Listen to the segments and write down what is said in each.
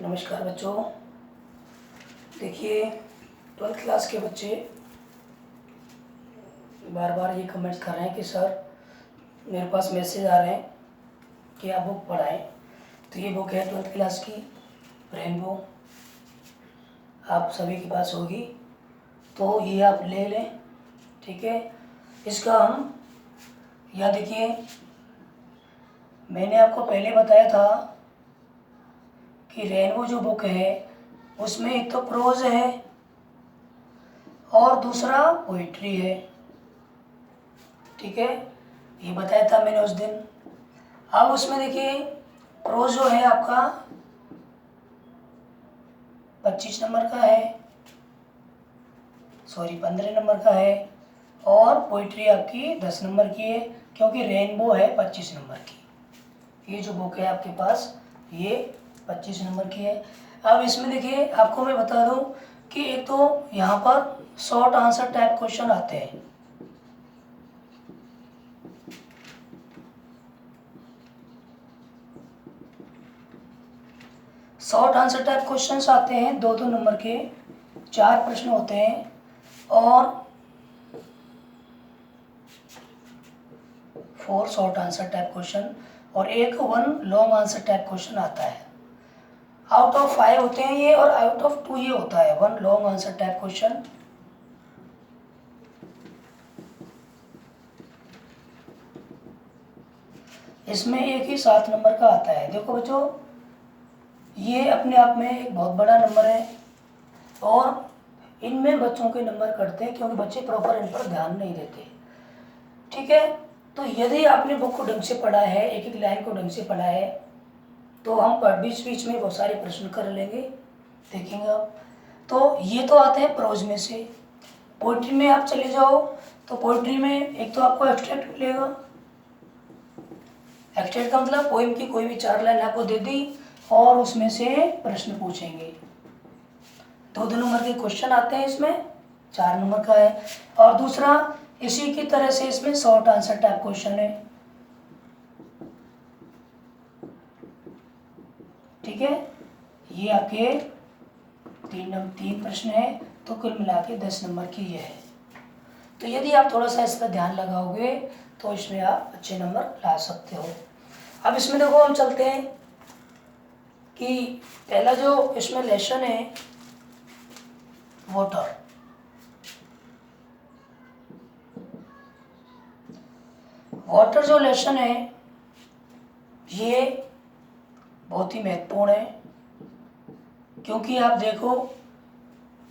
नमस्कार बच्चों। देखिए 12th क्लास के बच्चे बार बार ये कमेंट्स कर रहे हैं कि सर मेरे पास मैसेज आ रहे हैं कि आप बुक पढ़ाएं। तो ये बुक है 12th क्लास की रेनबो, आप सभी के पास होगी, तो ये आप ले लें। ठीक है, इसका हम यहाँ देखिए मैंने आपको पहले बताया था कि रेनबो जो बुक है उसमें एक तो प्रोज है और दूसरा पोइट्री है। ठीक है, ये बताया था मैंने उस दिन। अब उसमें देखिए प्रोज जो है आपका 25 नंबर का है, 15 नंबर का है, और पोइट्री आपकी 10 नंबर की है, क्योंकि रेनबो है 25 नंबर की। ये जो बुक है आपके पास ये 25 नंबर की है। अब इसमें देखिए आपको मैं बता दूं कि एक तो यहाँ पर शॉर्ट आंसर टाइप क्वेश्चन आते हैं। शॉर्ट आंसर टाइप क्वेश्चंस आते हैं, 2-2 नंबर के 4 प्रश्न होते हैं, और 4 शॉर्ट आंसर टाइप क्वेश्चन और एक 1 लॉन्ग आंसर टाइप क्वेश्चन आता है। आउट ऑफ 5 होते हैं ये, और आउट ऑफ 2 ये होता है 1 लॉन्ग आंसर टाइप क्वेश्चन। इसमें एक ही 7 नंबर का आता है। देखो बच्चों, ये अपने आप में एक बहुत बड़ा नंबर है, और इनमें बच्चों के नंबर कटते हैं क्योंकि बच्चे प्रॉपर इन पर ध्यान नहीं देते। ठीक है, तो यदि आपने बुक को ढंग से पढ़ा है, एक एक लाइन को ढंग से पढ़ा है, तो हम बीच बीच में बहुत सारे प्रश्न कर लेंगे, देखेंगे आप। तो ये तो आते हैं प्रोज में से। पोइट्री में आप चले जाओ तो पोइट्री में एक तो आपको एक्सट्रैक्ट मिलेगा। एक्सट्रैक्ट का मतलब पोइम की कोई भी 4 लाइन आपको दे दी और उसमें से प्रश्न पूछेंगे। 2-2 नंबर के क्वेश्चन आते हैं, इसमें 4 नंबर का है। और दूसरा इसी की तरह से इसमें शॉर्ट आंसर टाइप क्वेश्चन है। ठीक है, ये आपके 3 प्रश्न है, तो कुल मिला के 10 नंबर की ये है। तो यदि आप थोड़ा सा इस पर ध्यान लगाओगे तो इसमें आप अच्छे नंबर ला सकते हो। अब इसमें देखो हम चलते हैं कि पहला जो इसमें लेसन है वाटर। वाटर जो लेसन है ये बहुत ही महत्वपूर्ण है, क्योंकि आप देखो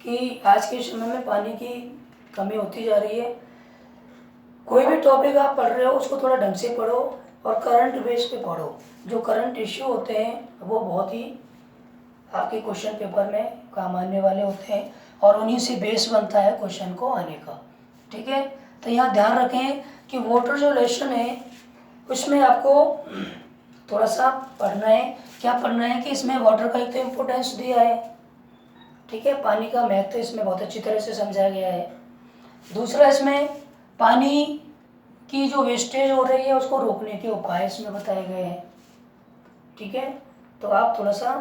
कि आज के समय में पानी की कमी होती जा रही है। कोई भी टॉपिक आप पढ़ रहे हो उसको थोड़ा ढंग से पढ़ो और करंट बेस पे पढ़ो। जो करंट इश्यू होते हैं वो बहुत ही आपके क्वेश्चन पेपर में काम आने वाले होते हैं, और उन्हीं से बेस बनता है क्वेश्चन को आने का। ठीक है, तो यहाँ ध्यान रखें कि वाटर जो लेसन है उसमें आपको थोड़ा सा पढ़ना है। क्या पढ़ना है कि इसमें वाटर का एक तो इम्पोर्टेंस दिया है। ठीक है, पानी का महत्व इसमें बहुत अच्छी तरह से समझाया गया है। दूसरा इसमें पानी की जो वेस्टेज हो रही है उसको रोकने के उपाय इसमें बताए गए हैं। ठीक है, तो आप थोड़ा सा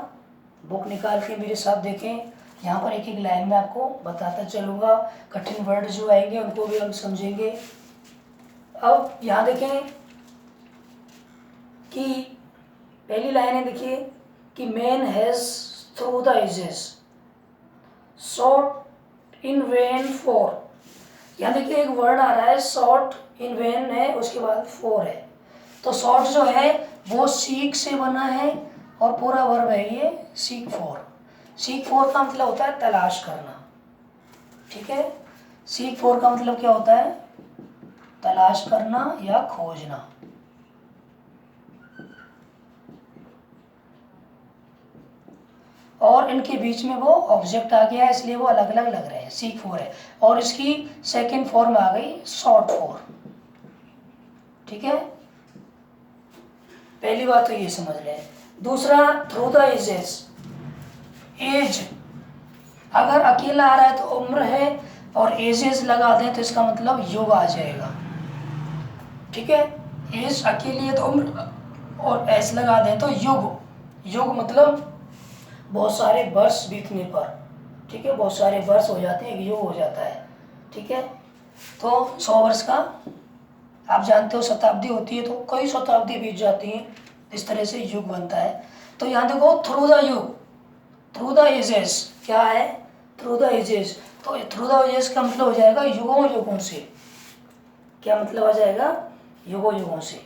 बुक निकाल के मेरे साथ देखें। यहाँ पर एक एक लाइन में आपको बताता चलूँगा, कठिन वर्ड जो आएंगे उनको भी हम समझेंगे। अब यहाँ देखें कि पहली लाइन है, देखिए कि man has through the ages sought in vain for. यहाँ देखिए एक वर्ड आ रहा है सॉट इन वेन है, उसके बाद फॉर है। तो सॉट जो है वो सीक से बना है और पूरा वर्ब है ये सीक फॉर। सीक फॉर का मतलब होता है तलाश करना। ठीक है, सीक फॉर का मतलब क्या होता है? तलाश करना या खोजना। और इनके बीच में वो ऑब्जेक्ट आ गया है, इसलिए वो अलग अलग लग रहे हैं। सीक फॉर है और इसकी सेकंड फॉर्म आ गई सॉट फॉर। ठीक है, पहली बात तो ये समझ लें। दूसरा थ्रू द एजेस, एज अगर अकेला आ रहा है तो उम्र है, और एजेस लगा दें तो इसका मतलब युग आ जाएगा। ठीक है, एज अकेली है तो उम्र, और एस लगा दें तो युग। युग मतलब बहुत सारे वर्ष बीतने पर, ठीक है, बहुत सारे वर्ष हो जाते हैं, एक युग हो जाता है, ठीक है। तो 100 वर्ष का आप जानते हो शताब्दी होती है, तो कई शताब्दी बीत जाती हैं, इस तरह से युग बनता है। तो यहाँ देखो थ्रू द युग, थ्रू द एजेस, क्या है, थ्रू द एजेस। तो थ्रू द एजेस का मतलब हो जाएगा युगों युगों से, क्या मतलब आ जाएगा, युगों युगों से।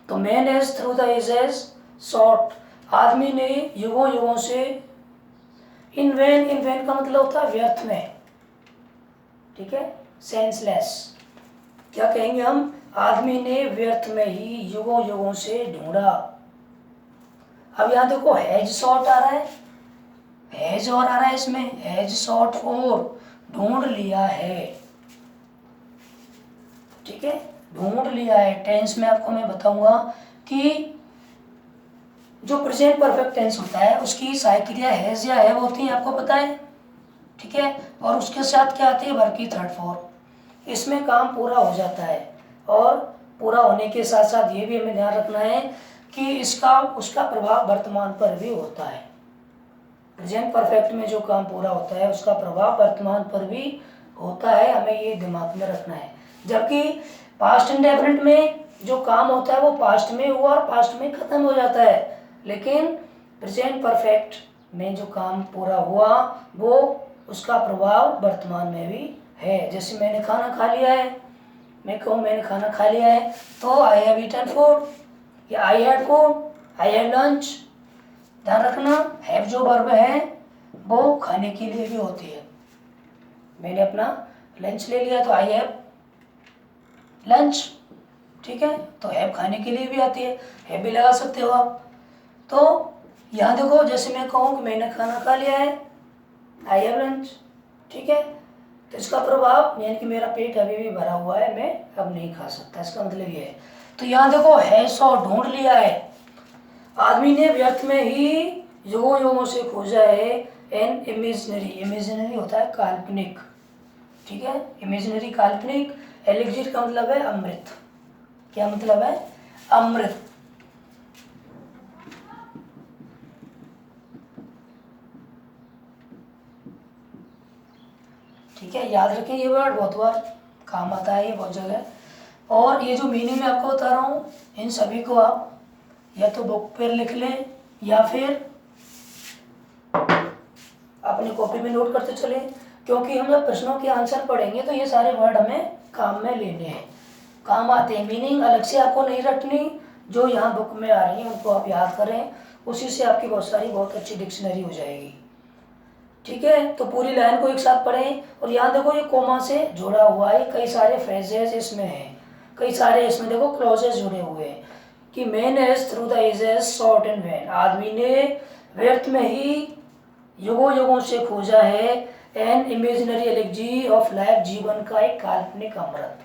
तो man has through the ages sought, आदमी ने युगों युगों से, इन वैन, इन वैन का मतलब होता है व्यर्थ में, ठीक है, सेंसलेस। क्या कहेंगे हम, आदमी ने व्यर्थ में ही युगों युगों से ढूंढा। अब यहाँ देखो हैज सॉट आ रहा है, हैज और आ रहा है इसमें, हैज सॉट फॉर, ढूंढ लिया है, ठीक है, ढूंढ लिया है। टेंस में आपको मैं बताऊंगा कि जो प्रेजेंट परफेक्ट टेंस होता है उसकी सहायक क्रिया हैज या हैव होती है, आपको पता है, ठीक है। और उसके साथ क्या आती है, वर्ब की थर्ड फॉर्म। इसमें काम पूरा हो जाता है, और पूरा होने के साथ साथ ये भी हमें ध्यान रखना है कि इसका उसका प्रभाव वर्तमान पर भी होता है। प्रेजेंट परफेक्ट में जो काम पूरा होता है उसका प्रभाव वर्तमान पर भी होता है, हमें ये दिमाग में रखना है। जबकि पास्ट इंडेफिनिट में जो काम होता है वो पास्ट में हुआ और पास्ट में खत्म हो जाता है, लेकिन प्रेजेंट परफेक्ट में जो काम पूरा हुआ वो उसका प्रभाव वर्तमान में भी है। जैसे मैंने खाना खा लिया है, मैं कहूँ मैंने खाना खा लिया है, तो आई हैव ईटन फूड, या I had food, I had lunch. ध्यान रखना हैव जो वर्ब है वो खाने के लिए भी होती है। मैंने अपना लंच ले लिया तो आई हैव लंच, ठीक है। तो हैव खाने के लिए भी आती है, हैव भी लगा सकते हो आप। तो यहाँ देखो जैसे मैं कहूँ कि मैंने खाना खा लिया है, आई हैव लंच, ठीक है। तो इसका प्रभाव यानी कि मेरा पेट अभी भी भरा हुआ है, मैं अब नहीं खा सकता, इसका मतलब ये है। तो यहाँ देखो है सौ, ढूंढ लिया है, आदमी ने व्यर्थ में ही युगों युगों से खोजा है। एन इमेजिनरी, इमेजिनरी होता है काल्पनिक, ठीक है, इमेजिनरी काल्पनिक। एलिक्सिर का मतलब है अमृत, क्या मतलब है, अमृत। ठीक है, याद रखें ये वर्ड बहुत बार काम आता है, ये बहुत जगह। और ये जो मीनिंग मैं आपको बता रहा हूँ इन सभी को आप या तो बुक पर लिख लें या फिर अपनी कॉपी में नोट करते चलें, क्योंकि हम जब प्रश्नों के आंसर पढ़ेंगे तो ये सारे वर्ड हमें काम में लेने हैं, काम आते हैं। मीनिंग अलग से आपको नहीं रटनी, जो यहाँ बुक में आ रही है उनको आप याद करें, उसी से आपकी बहुत अच्छी डिक्शनरी हो जाएगी, ठीक है। तो पूरी लाइन को एक साथ पढ़ें। और यहाँ देखो ये कोमा से जुड़ा हुआ है, कई सारे फ्रेजेस इसमें हैं, कई सारे इसमें देखो क्लॉजेस जुड़े हुए हैं कि man has through the ages sought and vain, आदमी ने व्यर्थ में ही युगों युगों से खोजा है एन इमेजिनरी एलिक्सी ऑफ लाइफ, जीवन का एक काल्पनिक अमृत।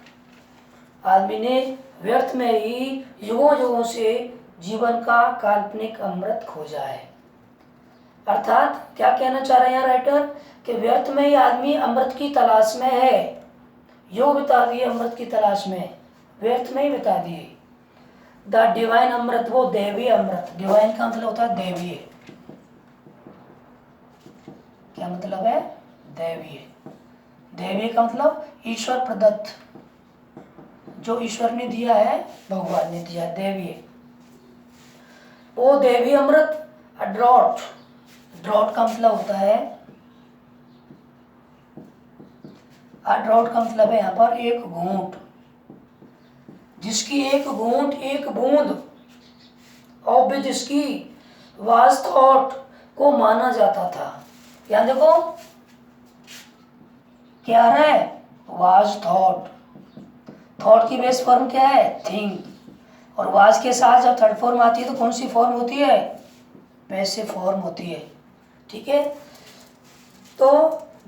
आदमी ने व्यर्थ में ही युगों युगों से जीवन का काल्पनिक अमृत खोजा है। अर्थात क्या कहना चाह रहे हैं राइटर कि व्यर्थ में ही आदमी अमृत की तलाश में है, युग बिता दिए अमृत की तलाश में, व्यर्थ में ही बिता दिए। द डिवाइन अमृत, वो दैवीय अमृत, डिवाइन का मतलब होता है दैवीय, क्या मतलब है, दैवीय। दैवीय का मतलब ईश्वर प्रदत्त, जो ईश्वर ने दिया है, भगवान ने दिया, दैवीय। वो दैवीय अमृत ड्रॉट, ड्रॉट का मतलब होता है, ड्रॉट का मतलब है यहाँ पर एक घूंट, जिसकी एक घूंट, एक बूंद, और भी जिसकी वाज थॉट को माना जाता था। यहाँ देखो क्या है, वाज थॉट, थॉट की बेस फॉर्म क्या है, थिंक, और वाज के साथ जब थर्ड फॉर्म आती है तो कौन सी फॉर्म होती है, पैसिव फॉर्म होती है, ठीक है। तो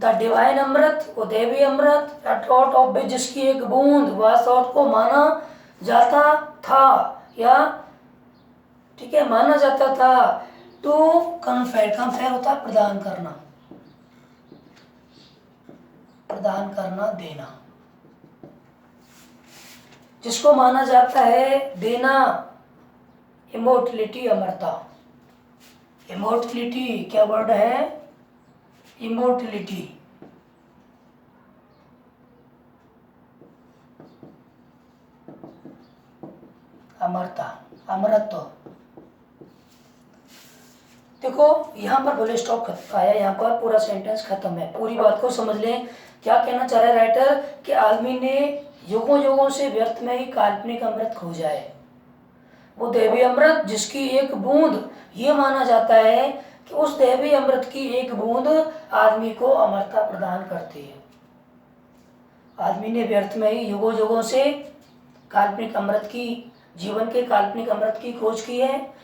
द डिवाइन अमृत, वो देवी अमृत, थॉट ऑफ विच, जिसकी एक बूंद, वाज थॉट को माना जाता था, या ठीक है माना जाता था। टू कन्फेर, कन्फेर होता है प्रदान करना, प्रदान करना, देना, जिसको माना जाता है देना, इमोर्टलिटी, अमरता, इमोर्टिलिटी क्या वर्ड है? इमोर्टिलिटी। अमरता, अमरत्व। देखो यहाँ पर फुल स्टॉप आया, यहाँ पर पूरा सेंटेंस खत्म है। पूरी बात को समझ लें। क्या कहना चाह रहा है राइटर कि आदमी ने युगों युगों से व्यर्थ में ही काल्पनिक अमृत खोजा है। वो दैवीय अमृत जिसकी एक बूंद, ये माना जाता है कि उस दैवीय अमृत की एक बूंद आदमी को अमरता प्रदान करती है। आदमी ने व्यर्थ में ही युगों युगों से काल्पनिक अमृत की, जीवन के काल्पनिक अमृत की खोज की है।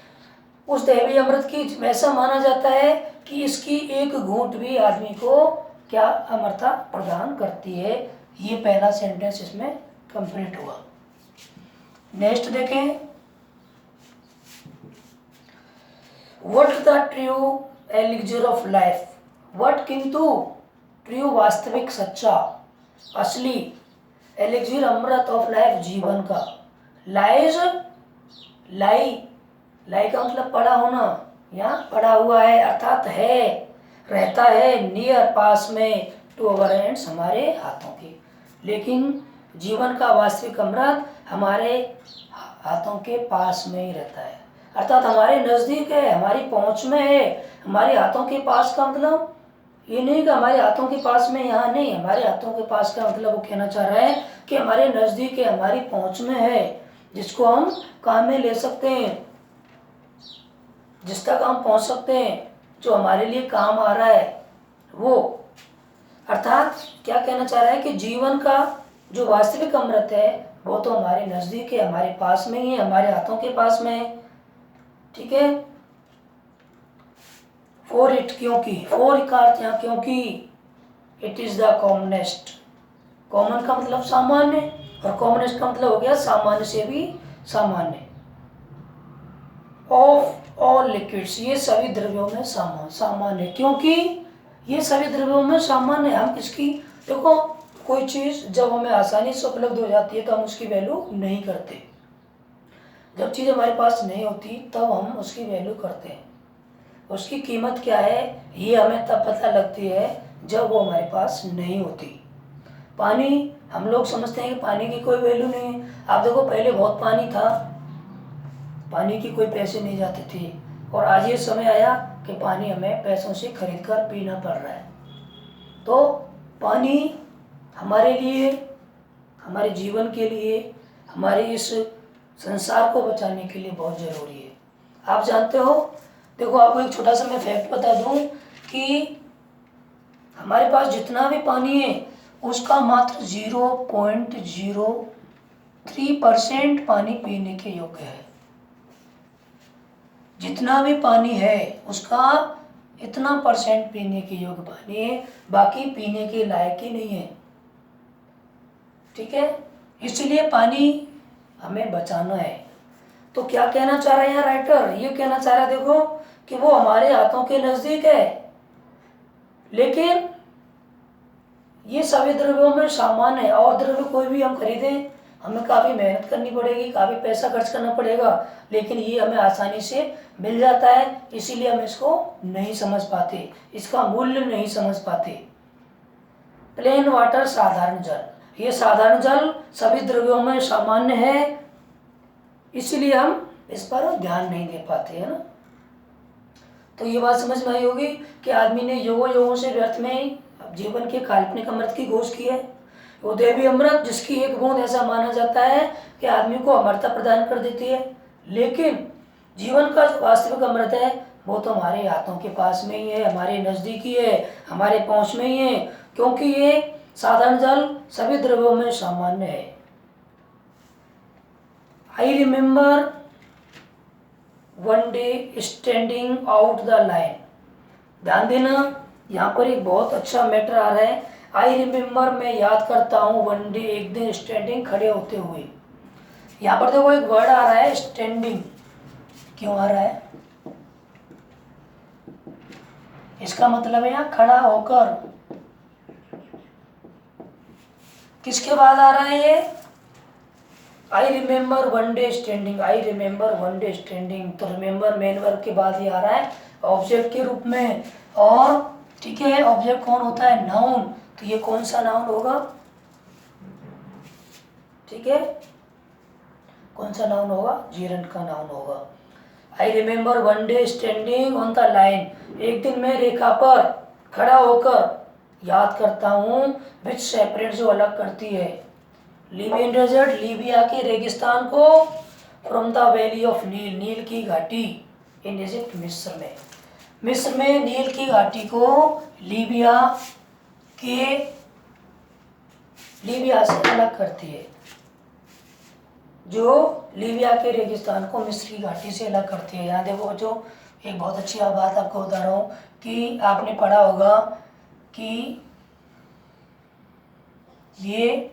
उस दैवीय अमृत की वैसा माना जाता है कि इसकी एक घूंट भी आदमी को क्या अमरता प्रदान करती है। ये पहला सेंटेंस इसमें कंप्लीट हुआ। नेक्स्ट देखें, what the true elixir of life. What किंतु, ट्रू वास्तविक, सच्चा, असली, एलिक्सिर अमृत ऑफ लाइफ जीवन का, लाइज, लाई, लाई का मतलब पड़ा होना, यहाँ पड़ा हुआ है अर्थात है, रहता है, नियर पास में, टू अवर हैंड्स हमारे हाथों के। लेकिन जीवन का वास्तविक अमृत हमारे हाथों के पास में ही रहता है, अर्थात हमारे नज़दीक है, हमारी पहुंच में है। हमारे हाथों के पास का मतलब ये नहीं कि हमारे हाथों के पास में, यहाँ नहीं, हमारे हाथों के पास का मतलब वो कहना चाह रहा है कि हमारे नज़दीक है, हमारी पहुंच में है, जिसको हम काम में ले सकते हैं, जिस तक हम पहुंच सकते हैं, जो हमारे लिए काम आ रहा है वो। अर्थात क्या कहना चाह रहा है कि जीवन का जो वास्तविक अमृत है वो तो हमारे नज़दीक है, हमारे पास में ही है, हमारे हाथों के पास में है। ठीक है। फॉर इट, क्योंकि, फॉर का अर्थ यहाँ क्योंकि, it is the commonest, common का मतलब सामान्य और कॉमनेस्ट का मतलब हो गया सामान्य से भी सामान्य, ऑफ ऑल लिक्विड्स, ये सभी द्रव्यों में सामान्य, क्योंकि ये सभी द्रव्यों में सामान्य। हम किसकी, देखो कोई चीज़ जब हमें आसानी से उपलब्ध हो जाती है तो हम उसकी वैल्यू नहीं करते, जब चीज़ हमारे पास नहीं होती तब हम उसकी वैल्यू करते हैं। उसकी कीमत क्या है ये हमें तब पता लगती है जब वो हमारे पास नहीं होती। पानी, हम लोग समझते हैं कि पानी की कोई वैल्यू नहीं है। आप देखो पहले बहुत पानी था, पानी की कोई पैसे नहीं जाते थे, और आज ये समय आया कि पानी हमें पैसों से खरीद कर पीना पड़ रहा है। तो पानी हमारे लिए, हमारे जीवन के लिए, हमारे इस संसार को बचाने के लिए बहुत ज़रूरी है। आप जानते हो, देखो आपको एक छोटा सा मैं फैक्ट बता दूं कि हमारे पास जितना भी पानी है उसका मात्र 0.03% पानी पीने के योग्य है। जितना भी पानी है उसका इतना परसेंट पीने के योग्य पानी है, बाकी पीने के लायक ही नहीं है। ठीक है, इसलिए पानी हमें बचाना है। तो क्या कहना चाह रहा है यहाँ राइटर, ये कहना चाह रहा है देखो कि वो हमारे हाथों के नज़दीक है, लेकिन ये सभी द्रव्यों में सामान्य है। और द्रव्य कोई भी हम खरीदें हमें काफ़ी मेहनत करनी पड़ेगी, काफ़ी पैसा खर्च करना पड़ेगा, लेकिन ये हमें आसानी से मिल जाता है, इसीलिए हम इसको नहीं समझ पाते, इसका मूल्य नहीं समझ पाते। प्लेन वाटर, साधारण जल, ये साधारण जल सभी द्रव्यों में सामान्य है, इसीलिए हम इस पर ध्यान नहीं दे पाते, है ना। तो ये बात समझ में आई होगी कि आदमी ने युगों युगों से व्यर्थ में जीवन के काल्पनिक अमृत की खोज की है। वो दैवीय अमृत जिसकी एक बूंद ऐसा माना जाता है कि आदमी को अमरता प्रदान कर देती है, लेकिन जीवन का जो वास्तविक अमृत है वो तो हमारे हाथों के पास में ही है, हमारे नज़दीकी है, हमारे पहुंच में ही है, क्योंकि ये साधारण जल सभी द्रव्यों में सामान्य है। I remember one day standing out the line, ध्यान देना यहाँ पर एक बहुत अच्छा मैटर आ रहा है। आई रिमेंबर, मैं याद करता हूँ, वन डे, एक दिन, स्टैंडिंग, खड़े होते हुए। यहाँ पर देखो एक वर्ड आ रहा है स्टैंडिंग, क्यों आ रहा है, इसका मतलब है यहाँ खड़ा होकर। किसके बाद आ रहा है ये, I remember one day standing, I remember one day standing, तो रिमेंबर मेन वर्ब के बाद ये आ रहा है ऑब्जेक्ट के रूप में। और ठीक है, ऑब्जेक्ट कौन होता है? नाउन। तो ये कौन सा नाउन होगा? ठीक है, कौन सा नाउन होगा? जीरंड का नाउन होगा। I remember one day standing on the line, एक दिन मैं रेखा पर खड़ा होकर याद करता हूँ, विच सेपरेट जो अलग करती है, लीबियन डेजर्ट लीबिया के रेगिस्तान को, फ्रॉम द वैली ऑफ नील नील की घाटी, इन इजिप्ट मिस्र में, मिस्र में नील की घाटी को लीबिया से अलग करती है, जो लीबिया के रेगिस्तान को मिस्र की घाटी से अलग करती है। यहाँ देखो जो एक बहुत अच्छी बात आपको बता रहा हूँ कि आपने पढ़ा होगा कि ये,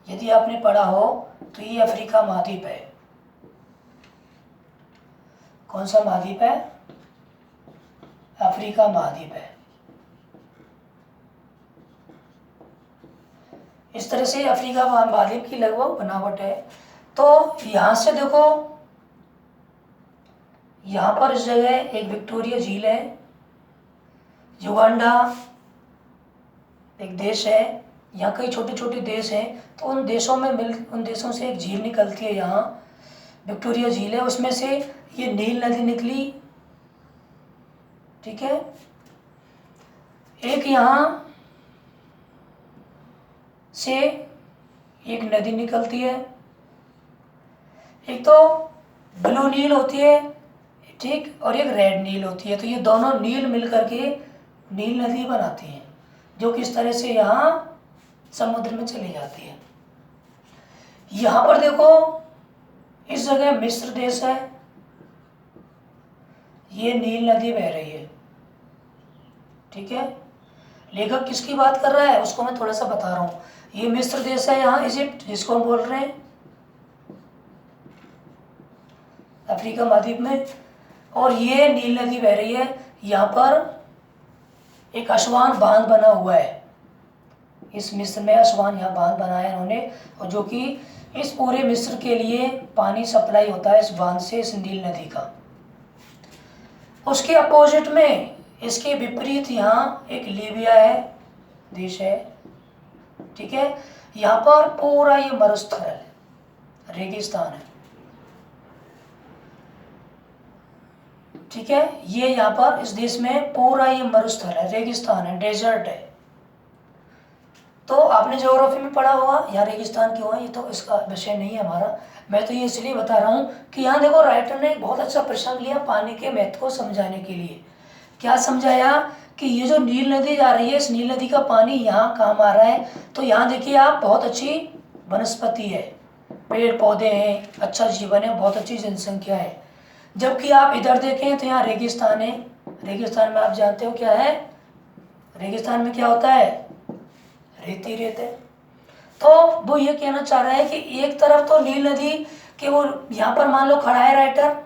यदि आपने पढ़ा हो तो ये अफ्रीका महाद्वीप है। कौन सा महाद्वीप है? अफ्रीका महाद्वीप है। इस तरह से अफ्रीका महाद्वीप की लगभग बनावट है। तो यहाँ से देखो, यहाँ पर इस जगह एक विक्टोरिया झील है, युगांडा एक देश है, यहाँ कई छोटे छोटे देश हैं, तो उन देशों से एक झील निकलती है, यहाँ विक्टोरिया झील है, उसमें से ये नील नदी निकली। ठीक है, एक यहाँ से एक नदी निकलती है, एक तो ब्लू नील होती है, ठीक, और एक रेड नील होती है। तो ये दोनों नील मिल करके नील नदी बनाती हैं, जो किस तरह से यहाँ समुद्र में चली जाती है। यहाँ पर देखो, इस जगह मिस्र देश है, ये नील नदी बह रही है। ठीक है, लेखक किसकी बात कर रहा है उसको मैं थोड़ा सा बता रहा हूँ। ये मिस्र देश है, यहाँ इजिप्ट जिसको हम बोल रहे हैं अफ्रीका महाद्वीप में, और ये नील नदी बह रही है। यहाँ पर एक असवान बांध बना हुआ है, इस मिस्र में असवान यहाँ बांध बनाया है इन्होंने, और जो कि इस पूरे मिस्र के लिए पानी सप्लाई होता है इस बांध से, इस नील नदी का। उसके अपोजिट में, इसके विपरीत यहाँ एक लीबिया है, देश है। ठीक है, यहाँ पर पूरा ये मरुस्थल है, रेगिस्तान है। ठीक है, ये यहाँ पर इस देश में पूरा ये मरुस्थल है, रेगिस्तान है, डेजर्ट है। तो आपने ज्योग्राफी में पढ़ा होगा यहाँ रेगिस्तान क्यों है, ये तो इसका विषय नहीं है हमारा। मैं तो ये इसलिए बता रहा हूँ कि यहाँ देखो राइटर ने एक बहुत अच्छा प्रसंग लिया पानी के महत्व को समझाने के लिए। क्या समझाया कि ये जो नील नदी जा रही है, इस नील नदी का पानी यहाँ काम आ रहा है। तो यहाँ देखिए आप, बहुत अच्छी वनस्पति है, पेड़ पौधे हैं, अच्छा जीवन है, बहुत अच्छी जनसंख्या है। जबकि आप इधर देखें तो यहाँ रेगिस्तान है। रेगिस्तान में आप जानते हो क्या है? रेगिस्तान में क्या होता है? रेती रेत है। तो वो ये कहना चाह रहा है कि एक तरफ तो नील नदी के वो यहाँ पर मान लो खड़ा है राइटर,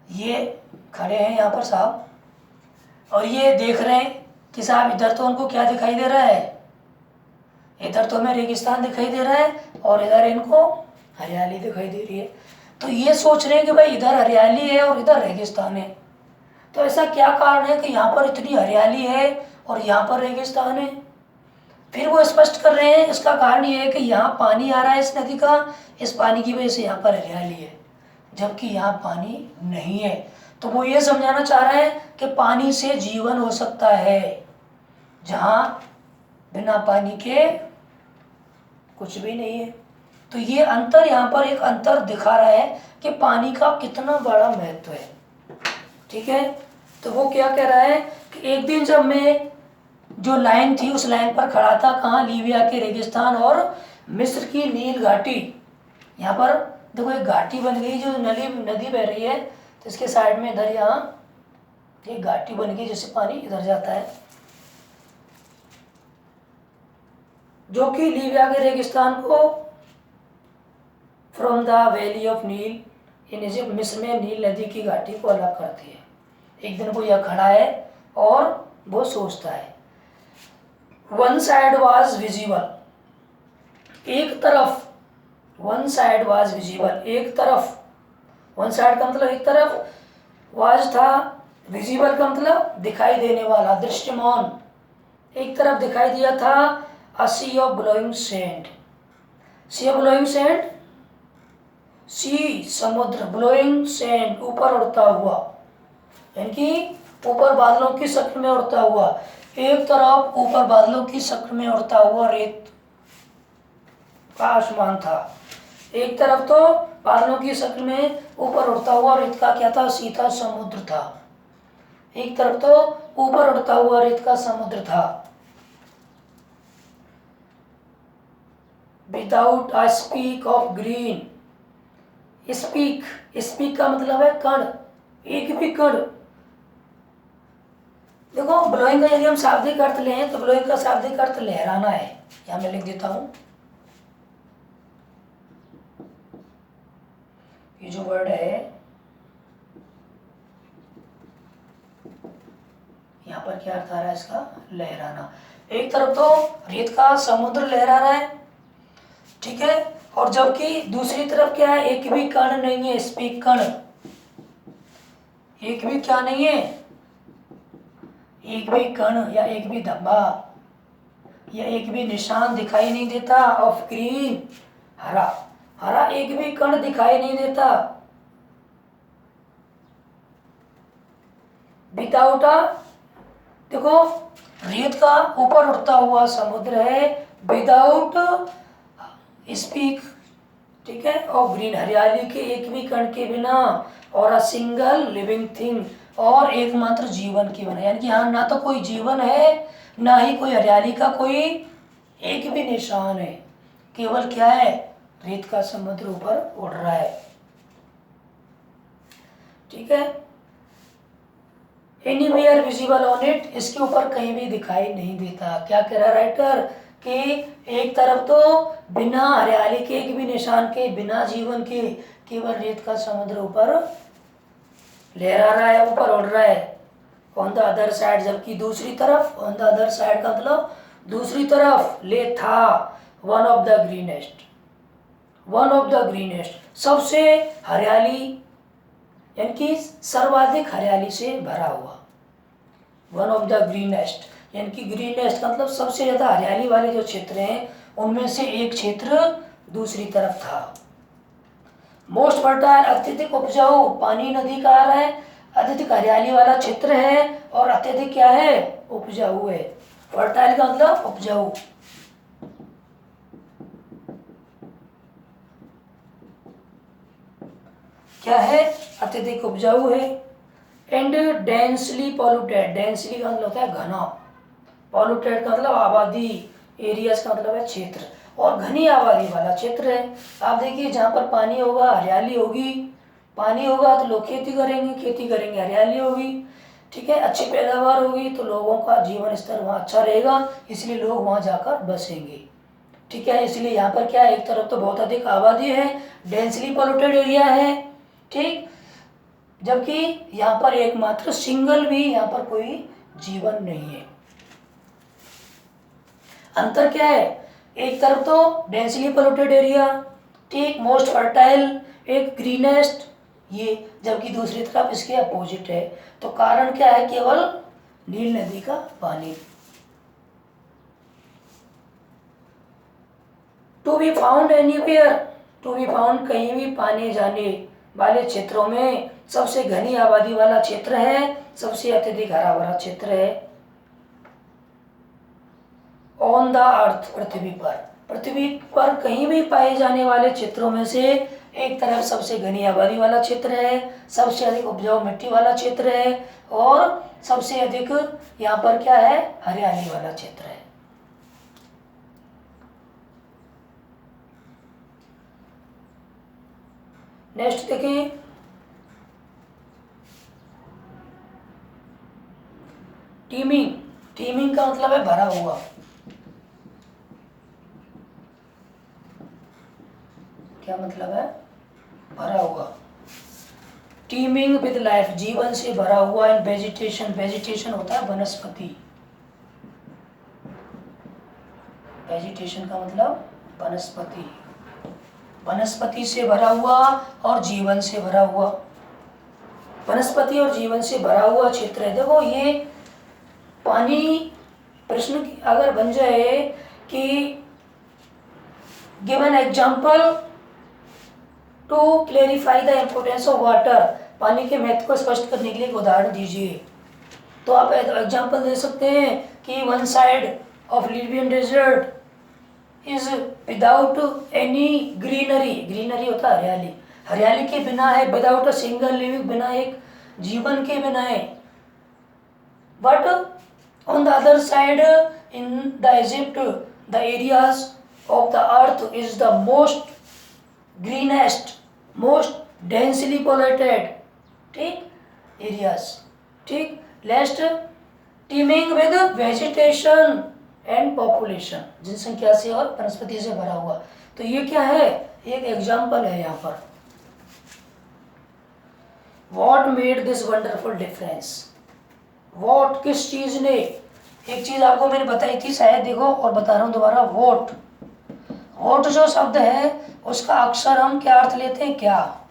ये खड़े हैं यहाँ पर साहब, और ये देख रहे हैं कि साहब इधर तो उनको क्या दिखाई दे रहा है, इधर तो हमें रेगिस्तान दिखाई दे रहा है और इधर इनको हरियाली दिखाई दे रही है। तो ये सोच रहे हैं कि भाई इधर हरियाली है और इधर रेगिस्तान है, तो ऐसा क्या कारण है कि यहाँ पर इतनी हरियाली है और यहाँ पर रेगिस्तान है? फिर वो स्पष्ट कर रहे हैं, इसका कारण ये है कि यहाँ पानी आ रहा है इस नदी का, इस पानी की वजह से यहाँ पर हरियाली है, जबकि यहाँ पानी नहीं है। तो वो ये समझाना चाह रहे हैं कि पानी से जीवन हो सकता है, जहाँ बिना पानी के कुछ भी नहीं है। तो ये अंतर, यहाँ पर एक अंतर दिखा रहा है कि पानी का कितना बड़ा महत्व है। ठीक है, तो वो क्या कह रहा है कि एक दिन जब मैं जो लाइन थी उस लाइन पर खड़ा था, कहाँ? लीबिया के रेगिस्तान और मिस्र की नील घाटी। यहाँ पर देखो एक घाटी बन गई, जो नदी बह रही है, तो इसके साइड में इधर यहाँ एक घाटी बन गई जिससे पानी इधर जाता है, जो कि लीबिया के रेगिस्तान को from the valley of Nile in Egypt मिस्र में नील नदी की घाटी को अलग करती है। एक दिन वो यह खड़ा है और वो सोचता है। वन साइड वाज विजिबल, एक तरफ, वन साइड वाज विजिबल, एक तरफ, वन साइड का मतलब एक तरफ, वाज था, विजिबल का मतलब दिखाई देने वाला, दृश्यमान, एक तरफ दिखाई दिया था। A sea of blowing sand, sea of blowing sand, sea समुद्र, ब्लोइंग सैंड ऊपर उड़ता हुआ, यानी कि ऊपर बादलों की शक्ल में उड़ता हुआ, एक तरफ ऊपर बादलों की शक्ल में उड़ता हुआ रेत का आसमान था, एक तरफ तो बादलों की शक्ल में ऊपर उड़ता हुआ रेत का क्या था, सीधा समुद्र था, एक तरफ तो ऊपर उड़ता हुआ रेत का समुद्र था। Without a speak of green, speak, speak का मतलब है कण, एक भी कण। देखो ब्लोइंग का यदि हम शाब्दिक अर्थ लें तो ब्लोइंग का शाब्दिक अर्थ लहराना है, यहां मैं लिख देता हूं। ये जो वर्ड है यहाँ पर क्या अर्थ आ रहा है इसका, लहराना। एक तरफ तो रेत का समुद्र लहरा रहा है, ठीक है, और जबकि दूसरी तरफ क्या है, एक भी कण नहीं है, स्पीक कण, एक भी क्या नहीं है, एक भी कण या एक भी धब्बा या एक भी निशान दिखाई नहीं देता। ऑफ ग्रीन, हरा, हरा एक भी कण दिखाई नहीं देता। विदाउट अ, देखो रेत का ऊपर उठता हुआ समुद्र है, विदाउट स्पीक, ठीक है, और ग्रीन, हरियाली के एक भी कण के बिना, और अ सिंगल लिविंग थिंग, और एकमात्र जीवन के बिना, यानी कि यहाँ ना तो कोई जीवन है ना ही कोई हरियाली का कोई एक भी निशान है, केवल क्या है, रेत का समुद्र ऊपर उड़ रहा है, ठीक है। एनीवेयर विजिबल ऑन इट, इसके ऊपर कहीं भी दिखाई नहीं देता। क्या कह रहा राइटर कि एक तरफ तो बिना हरियाली के एक भी निशान के, बिना जीवन के, केवल रेत का समुद्र ऊपर लहरा रहा है, ऊपर उड़ रहा है। ऑन द अदर साइड, जबकि दूसरी तरफ, ऑन द अदर साइड का मतलब दूसरी तरफ, ले था one of the greenest, one of the greenest, सबसे हरियाली, यानी कि सर्वाधिक हरियाली से भरा हुआ, वन ऑफ द ग्रीनेस्ट, यानी कि ग्रीनेस्ट का मतलब सबसे ज्यादा हरियाली वाले जो क्षेत्र हैं उनमें से एक क्षेत्र दूसरी तरफ था। मोस्ट फर्टाइल, अत्यधिक उपजाऊ, पानी नदी का आ रहा है, अत्यधिक हरियाली वाला क्षेत्र है, और अत्यधिक क्या है, उपजाऊ है। फर्टाइल का मतलब उपजाऊ, क्या है, अत्यधिक उपजाऊ है। एंड डेंसली पॉल्यूटेड, डेंसली का मतलब होता है घना, पॉल्यूटेड का मतलब आबादी, एरियाज का मतलब है क्षेत्र, और घनी आबादी वाला क्षेत्र है। आप देखिए जहाँ पर पानी होगा हरियाली होगी, पानी होगा तो लोग खेती करेंगे, खेती करेंगे हरियाली होगी, ठीक है, अच्छी पैदावार होगी तो लोगों का जीवन स्तर वहाँ अच्छा रहेगा, इसलिए लोग वहाँ जाकर बसेंगे, ठीक है। इसलिए यहाँ पर क्या है, एक तरफ तो बहुत अधिक आबादी है, डेंसली पॉल्यूटेड एरिया है, ठीक, जबकि यहाँ पर एकमात्र सिंगल भी यहाँ पर कोई जीवन नहीं है। अंतर क्या है, एक तरफ तो डेंसली पोल्यूटेड एरिया, ठीक, मोस्ट फर्टाइल, एक ग्रीनेस्ट, ये, जबकि दूसरी तरफ इसके अपोजिट है। तो कारण क्या है, केवल नील नदी का पानी। To be found anywhere, to be found कहीं भी पाने जाने वाले क्षेत्रों में सबसे घनी आबादी वाला क्षेत्र है, सबसे अत्यधिक हरा भरा क्षेत्र है। ऑन द अर्थ, पृथ्वी पर, पृथ्वी पर कहीं भी पाए जाने वाले क्षेत्रों में से एक तरफ सबसे घनी आबादी वाला क्षेत्र है, सबसे अधिक उपजाऊ मिट्टी वाला क्षेत्र है, और सबसे अधिक यहाँ पर क्या है, हरियाली वाला क्षेत्र है। नेक्स्ट देखिए, टीमिंग, टीमिंग का मतलब है भरा हुआ, क्या मतलब है, भरा हुआ। टीमिंग विद लाइफ, जीवन से भरा हुआ। इन वेजिटेशन, वेजिटेशन होता है वनस्पति, वेजिटेशन का मतलब वनस्पति, वनस्पति से भरा हुआ और जीवन से भरा हुआ, वनस्पति और जीवन से भरा हुआ क्षेत्र है। देखो ये पानी, प्रश्न अगर बन जाए कि give an example to clarify the importance of water, पानी के महत्व को स्पष्ट करने के लिए एक उदाहरण दीजिए, तो आप एग्जाम्पल दे सकते हैं कि one side of Libyan desert is without any greenery, greenery होता है हरियाली, हरियाली के बिना है, विदाउट अ सिंगल लिविंग, बिना एक जीवन के बिना है। But on the other side in the Egypt the areas of the earth is the most greenest, most densely polluted, ठीक, एरियाज, ठीक, least teeming with vegetation and population, जनसंख्या से और वनस्पति से भरा हुआ। तो ये क्या है, एक एग्जाम्पल है यहाँ पर। What made this wonderful difference, what किस चीज ने, एक चीज आपको मैंने बताई थी शायद, देखो और बता रहा हूँ दोबारा, वॉट, वॉट जो शब्द है उसका अक्सर हम क्या अर्थ लेते हैं, क्या,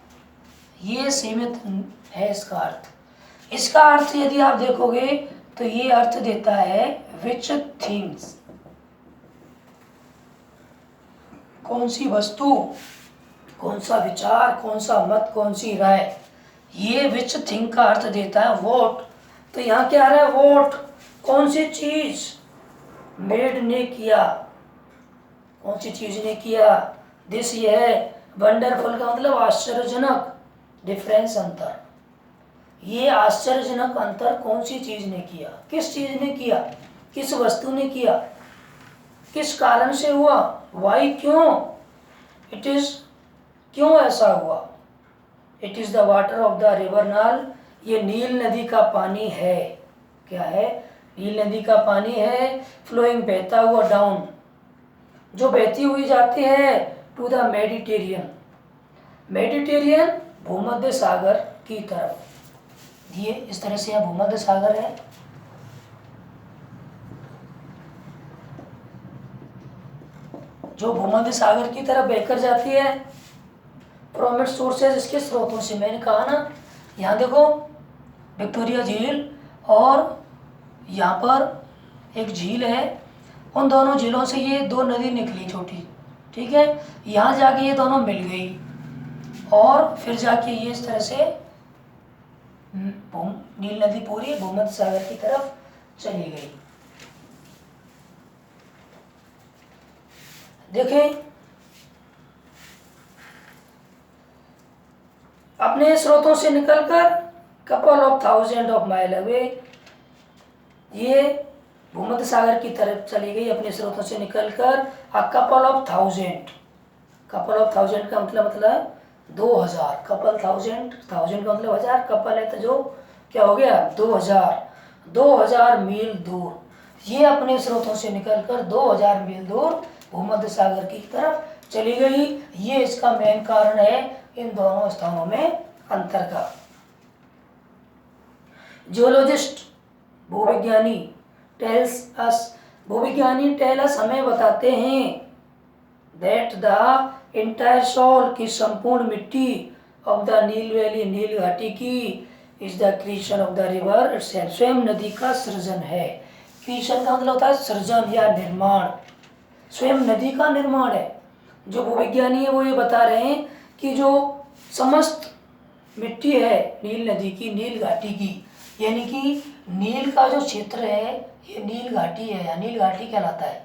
ये सीमित है इसका अर्थ। इसका अर्थ यदि आप देखोगे तो ये अर्थ देता है विच थिंग्स, कौन सी वस्तु, कौन सा विचार, कौन सा मत, कौन सी राय, ये विच थिंग का अर्थ देता है वॉट। तो यहाँ क्या आ रहा है, वॉट, कौन सी चीज, मेड ने किया, कौन सी चीज ने किया, दिस ये है, वंडरफुल का मतलब आश्चर्यजनक, डिफरेंस अंतर, ये आश्चर्यजनक अंतर कौन सी चीज ने किया, किस चीज ने किया, किस वस्तु ने किया, किस कारण से हुआ, वाई, क्यों, इट इज, क्यों ऐसा हुआ, it is the water of the river नाल, ये नील नदी का पानी है, क्या है, नील नदी का पानी है, फ्लोइंग, बहता हुआ, डाउन, जो बहती हुई जाती है, टू द मेडिटेरियन, मेडिटेरियन भूमध्य सागर की तरफ, ये इस तरह से यहाँ भूमध्य सागर है, जो भूमध्य सागर की तरफ बहकर जाती है, फ्रॉम इट्स सोर्सेज, इसके स्रोतों से। मैंने कहा ना, यहाँ देखो विक्टोरिया झील और यहाँ पर एक झील है, उन दोनों झीलों से ये दो नदी निकली छोटी, ठीक है, यहाँ जाके ये दोनों मिल गई और फिर जाके ये इस तरह से नील नदी पूरी भूमध्य सागर की तरफ चली गई। देखें, अपने स्रोतों से निकलकर couple of thousand of mile away, ये भूमध्य सागर की तरफ चली गई अपने स्रोतों से निकलकर। A couple of thousand, couple of thousand का मतलब 2000, कपल थाउजेंड, थाउजेंड का मतलब हजार, कपल है तो जो क्या हो गया 2000 मील दूर, ये अपने स्रोतों से निकलकर 2000 मील दूर भूमध्य सागर की तरफ चली गई। ये इसका मेन कारण है इन दोनों स्थानों में अंतर का। जियोलॉजिस्ट, भूविज्ञानी, टेल्स अस, भूविज्ञानी टेल अस, हमें बताते हैं, दैट द इंटायर सॉल की संपूर्ण मिट्टी, ऑफ द नील वैली, नील घाटी की, is the creation of the river itself, स्वयं नदी का सृजन है। क्रिएशन का मतलब होता है सृजन या निर्माण, स्वयं नदी का निर्माण है। जो भूविज्ञानी है वो ये बता रहे हैं कि जो समस्त मिट्टी है नील नदी की, नील घाटी की, यानी कि नील का जो क्षेत्र है ये नील घाटी है या नील घाटी कहलाता है।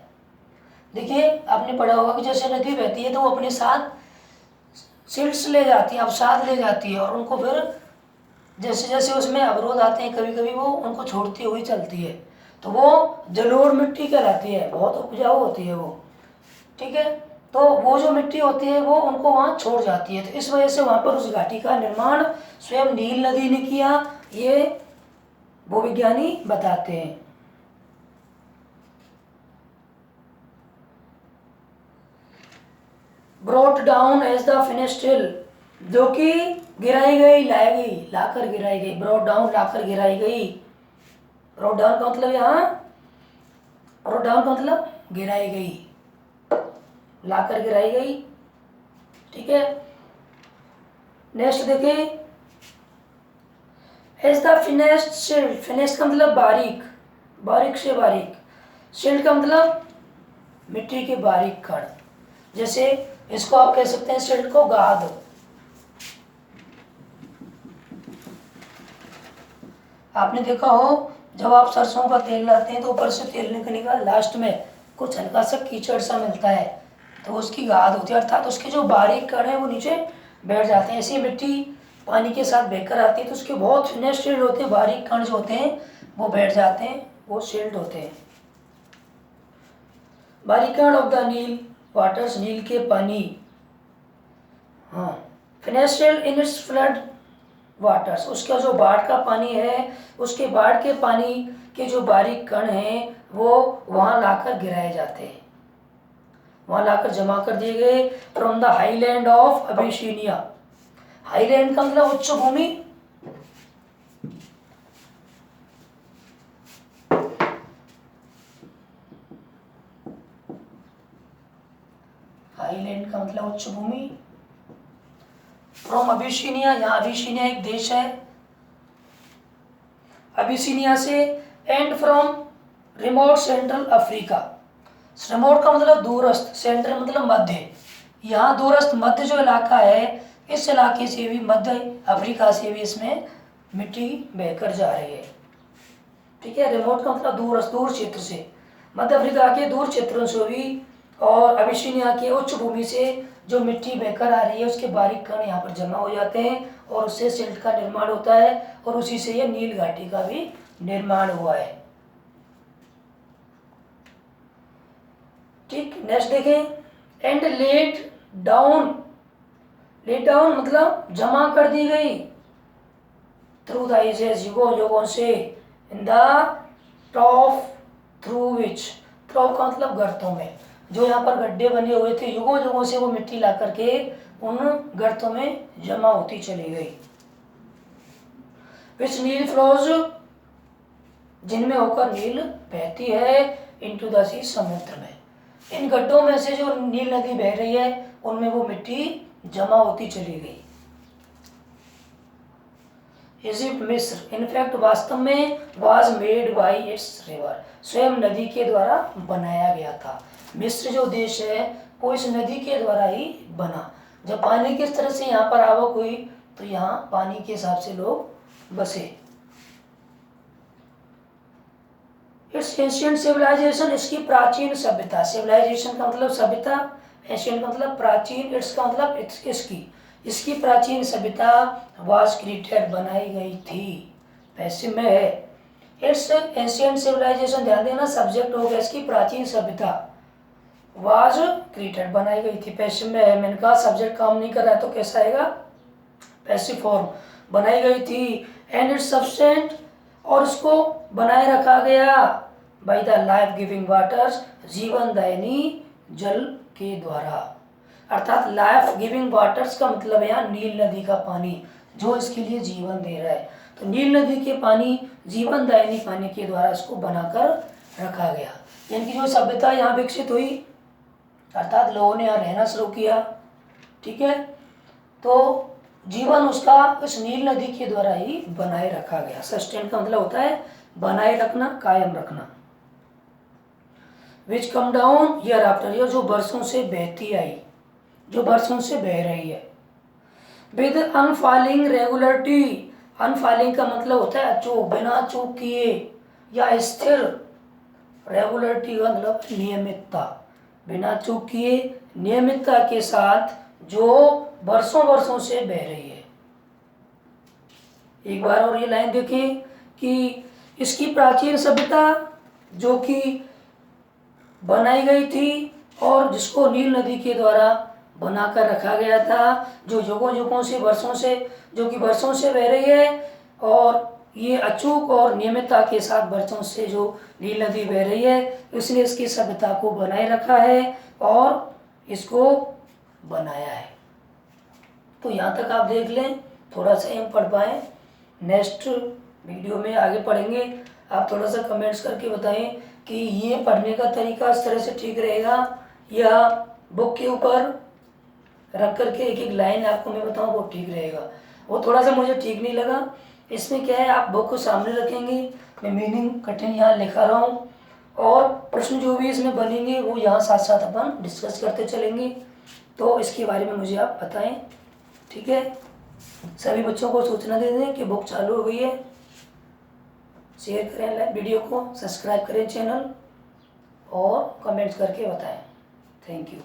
देखिए आपने पढ़ा होगा कि जैसे नदी बहती है तो वो अपने साथ सिल्ट्स ले जाती है, अवसाद ले जाती है, और उनको फिर जैसे जैसे उसमें अवरोध आते हैं कभी कभी वो उनको छोड़ती हुई चलती है, तो वो जलोढ़ मिट्टी कहलाती है, बहुत उपजाऊ होती है वो, ठीक है। तो वो जो मिट्टी होती है वो उनको वहाँ छोड़ जाती है, तो इस वजह से वहाँ पर उस घाटी का निर्माण स्वयं नील नदी ने किया, ये भूविज्ञानी बताते हैं। Brought down as the finished hill, जो कि गिराई गई, लाई गई, लाकर गिराई गई, ब्रॉट डाउन लाकर गिराई गई। ब्रॉट डाउन का मतलब यहाँ, ब्रॉट डाउन का मतलब गिराई गई, लाकर गिराई गई। ठीक है, नेक्स्ट देखें, एज द फिनेस्ड शिल्ड, फिनेस्ड का मतलब बारीक, बारीक से बारीक, शिल्ड का मतलब मिट्टी के बारीक कण, जैसे इसको आप कह सकते हैं शिल्ड को गाद। आपने देखा हो जब आप सरसों का तेल लाते हैं तो ऊपर से तेल निकलने का लास्ट में कुछ हल्का सा कीचड़ सा मिलता है, तो उसकी गाद होती है, अर्थात उसके जो बारीक कण है वो नीचे बैठ जाते हैं। ऐसी मिट्टी पानी के साथ बहकर आती है तो उसके बहुत फिनेस्ड शिल्ड होते हैं, बारीक कण जो होते हैं वो बैठ जाते हैं, वो शिल्ड होते हैं। बारीक कण of the Nile waters, Nile के पानी। हाँ, finest silt in its flood waters, उसका जो बाढ़ का पानी है, उसके बाढ़ के पानी के जो बारीक कण हैं वो वहाँ लाकर गिराए जाते हैं, वहाँ लाकर जमा कर दिए गए। From the highland of Abyssinia, highland का मतलब उच्च भूमि, हाईलैंड का मतलब उच्च भूमि। फ्रॉम अबिसिनिया, यहाँ अबिसिनिया एक देश है, अबिसिनिया से, and from remote central Africa, remote का मतलब दूरस्थ, सेंट्रल मतलब मध्य, यहाँ दूरस्थ मध्य जो इलाका है इस इलाके से भी, मध्य अफ्रीका से भी इसमें मिट्टी बहकर जा रही है। ठीक है, रिमोट का मतलब दूरस्थ, दूर क्षेत्र से, मध्य अफ्रीका के दूर क्षेत्रों से भी और अबिसिनिया के उच्च भूमि से जो मिट्टी बहकर आ रही है उसके बारीक कण यहाँ पर जमा हो जाते हैं और उससे सिल्ट का निर्माण होता है और उसी से यह नील घाटी का भी निर्माण हुआ है। ठीक, नेक्स्ट देखें, and let down, let down मतलब जमा कर दी गई, थ्रू द एजेस, युगों युगों से, in the trough through which, trough का मतलब गर्तों में, जो यहाँ पर गड्ढे बने हुए थे युगों युगों से वो मिट्टी ला करके उन गर्तों में जमा होती चली गई। विच नील फ्लोज, जिनमें होकर नील बहती है, इनटू द सी, समुद्र में। इन गड्ढों में से जो नील नदी बह रही है उनमें वो मिट्टी जमा होती चली गई। इजिप्ट, मिस्र, इनफैक्ट वास्तव में was made by it's river, स्वयं नदी के द्वारा बनाया गया था। मिस्र जो देश है वो इस नदी के द्वारा ही बना। जब पानी किस तरह से यहाँ पर आवक हुई तो यहाँ पानी के हिसाब से लोग बसे। इट्स एंशिएंट सिविलाइजेशन, इसकी प्राचीन सभ्यता, सिविलाइजेशन का मतलब सभ्यता, एंशिएंट का मतलब प्राचीन, इट्स का मतलब इसकी प्राचीन सभ्यता वाज क्रिएटेड, बनाई गई थी, पैसिव में है। इट्स एंशिएंट सिविलाइजेशन, ध्यान देना सब्जेक्ट हो गया, इसकी प्राचीन सभ्यता वाज क्रिएटेड, बनाई गई थी, पैसिव में है। मैंने कहा सब्जेक्ट काम नहीं कर रहा है तो कैसा आएगा, पैसिव फॉर्म, बनाई गई थी। एंड इट्स सब्सटेंट, और इसको बनाए रखा गया, by the life giving waters, जीवन दायिनी जल के द्वारा, अर्थात लाइफ गिविंग वाटर्स का मतलब यहाँ नील नदी का पानी जो इसके लिए जीवन दे रहा है। तो नील नदी के पानी, जीवन दायिनी पानी के द्वारा इसको बनाकर रखा गया। यानी कि जो सभ्यता यहाँ विकसित हुई, अर्थात लोगों ने यहाँ रहना शुरू किया, ठीक है, तो जीवन उसका इस नील नदी के द्वारा ही बनाए रखा गया। सस्टेन का मतलब होता है बनाए रखना, कायम रखना। Which come down year after year, जो बरसों से बहती आई, जो बरसों से बह रही है। विद अनफॉलिंग रेगुलरिटी, अनफॉलिंग का मतलब होता है अचूक, बिना चूक किए या स्थिर, रेगुलरिटी का मतलब नियमितता, बिना चूक किए नियमितता के साथ जो बरसों बरसों से बह रही है। एक बार और ये लाइन देखें कि इसकी प्राचीन सभ्यता जो कि बनाई गई थी और जिसको नील नदी के द्वारा बनाकर रखा गया था, जो युगों युगों से, वर्षों से, जो कि वर्षों से बह रही है और ये अचूक और नियमितता के साथ वर्षों से जो नील नदी बह रही है, इसने इसकी सभ्यता को बनाए रखा है और इसको बनाया है। तो यहाँ तक आप देख लें, थोड़ा सा हम पढ़ पाएँ। नेक्स्ट वीडियो में आगे पढ़ेंगे। आप थोड़ा सा कमेंट्स करके बताएं कि ये पढ़ने का तरीका इस तरह से ठीक रहेगा या बुक के ऊपर रख करके एक एक लाइन आपको मैं बताऊं वो ठीक रहेगा। वो थोड़ा सा मुझे ठीक नहीं लगा। इसमें क्या है, आप बुक को सामने रखेंगे, मैं मीनिंग कठिन यहाँ लिखा रहा हूँ और प्रश्न जो भी इसमें बनेंगे वो यहाँ साथ साथ अपन डिस्कस करते चलेंगे। तो इसके बारे में मुझे आप बताएं, ठीक है। सभी बच्चों को सूचना दे दें कि बुक चालू हो गई है। शेयर करें वीडियो को, सब्सक्राइब करें चैनल और कमेंट्स करके बताएं। Thank you.